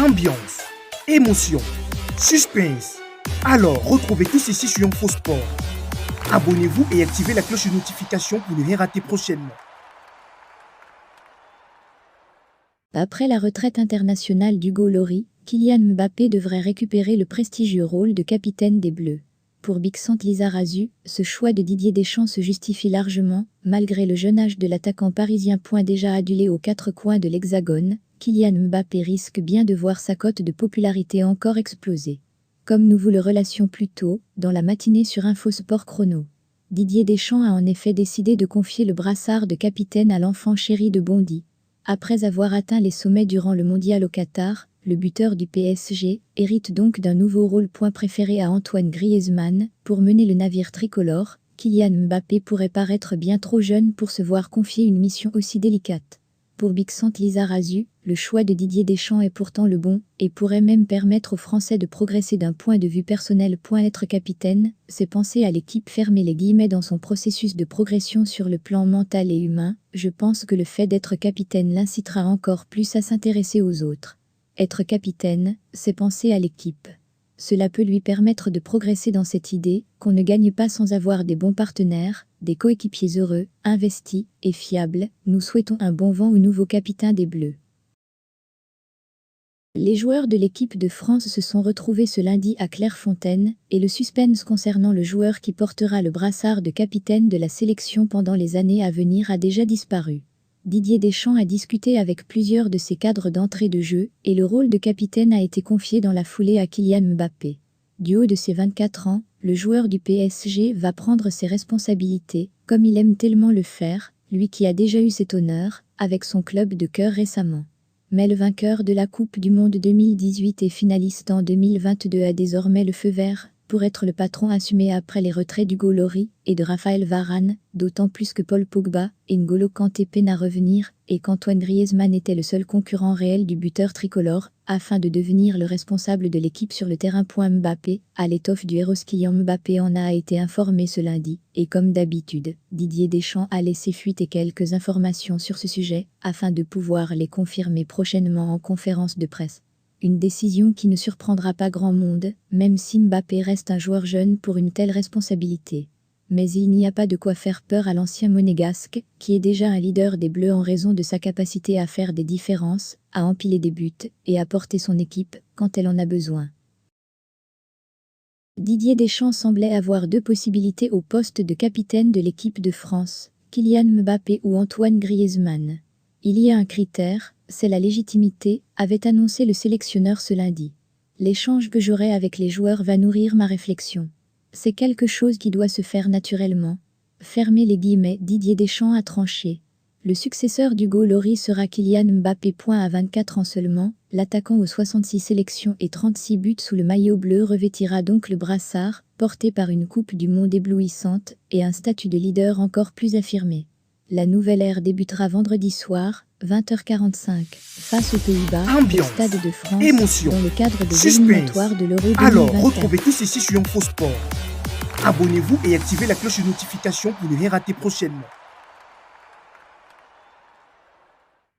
Ambiance, émotion, suspense. Alors, retrouvez tout ceci sur InfoSport. Abonnez-vous et activez la cloche de notification pour ne rien rater prochainement. Après la retraite internationale d'Hugo Lloris, Kylian Mbappé devrait récupérer le prestigieux rôle de capitaine des Bleus. Pour Bixente Lizarazu, ce choix de Didier Deschamps se justifie largement, malgré le jeune âge de l'attaquant parisien. Déjà adulé aux quatre coins de l'Hexagone, Kylian Mbappé risque bien de voir sa cote de popularité encore exploser. Comme nous vous le relations plus tôt, dans la matinée sur InfoSport Chrono. Didier Deschamps a en effet décidé de confier le brassard de capitaine à l'enfant chéri de Bondy. Après avoir atteint les sommets durant le mondial au Qatar, le buteur du PSG hérite donc d'un nouveau rôle. Préféré à Antoine Griezmann, pour mener le navire tricolore, Kylian Mbappé pourrait paraître bien trop jeune pour se voir confier une mission aussi délicate. Pour Bixente Lizarazu, le choix de Didier Deschamps est pourtant le bon, et pourrait même permettre aux Français de progresser d'un point de vue personnel. Être capitaine, c'est penser à l'équipe. Fermer les guillemets. Dans son processus de progression sur le plan mental et humain, je pense que le fait d'être capitaine l'incitera encore plus à s'intéresser aux autres. Être capitaine, c'est penser à l'équipe. Cela peut lui permettre de progresser dans cette idée qu'on ne gagne pas sans avoir des bons partenaires, des coéquipiers heureux, investis et fiables. Nous souhaitons un bon vent au nouveau capitaine des Bleus. Les joueurs de l'équipe de France se sont retrouvés ce lundi à Clairefontaine, et le suspense concernant le joueur qui portera le brassard de capitaine de la sélection pendant les années à venir a déjà disparu. Didier Deschamps a discuté avec plusieurs de ses cadres d'entrée de jeu, et le rôle de capitaine a été confié dans la foulée à Kylian Mbappé. Du haut de ses 24 ans, le joueur du PSG va prendre ses responsabilités, comme il aime tellement le faire, lui qui a déjà eu cet honneur, avec son club de cœur récemment. Mais le vainqueur de la Coupe du Monde 2018 et finaliste en 2022 a désormais le feu vert pour être le patron assumé après les retraits d'Hugo Lloris et de Raphaël Varane, d'autant plus que Paul Pogba et N'Golo Kanté peinent à revenir et qu'Antoine Griezmann était le seul concurrent réel du buteur tricolore, afin de devenir le responsable de l'équipe sur le terrain. Mbappé, à l'étoffe du héros Kylian Mbappé en a été informé ce lundi, et comme d'habitude, Didier Deschamps a laissé fuiter quelques informations sur ce sujet, afin de pouvoir les confirmer prochainement en conférence de presse. Une décision qui ne surprendra pas grand monde, même si Mbappé reste un joueur jeune pour une telle responsabilité. Mais il n'y a pas de quoi faire peur à l'ancien monégasque, qui est déjà un leader des Bleus en raison de sa capacité à faire des différences, à empiler des buts, et à porter son équipe, quand elle en a besoin. Didier Deschamps semblait avoir deux possibilités au poste de capitaine de l'équipe de France, Kylian Mbappé ou Antoine Griezmann. Il y a un critère, c'est la légitimité, avait annoncé le sélectionneur ce lundi. L'échange que j'aurai avec les joueurs va nourrir ma réflexion. C'est quelque chose qui doit se faire naturellement. Fermez les guillemets. Didier Deschamps a tranché. Le successeur d'Hugo Lloris sera Kylian Mbappé. À 24 ans seulement, l'attaquant aux 66 sélections et 36 buts sous le maillot bleu revêtira donc le brassard, porté par une Coupe du Monde éblouissante et un statut de leader encore plus affirmé. La nouvelle ère débutera vendredi soir, 20h45, face aux Pays-Bas, au Stade de France, émotion, dans le cadre des suspense. éliminatoires de l'Euro 2024. Alors, retrouvez tout ceci sur InfoSport. Abonnez-vous et activez la cloche de notification pour ne rien rater prochainement.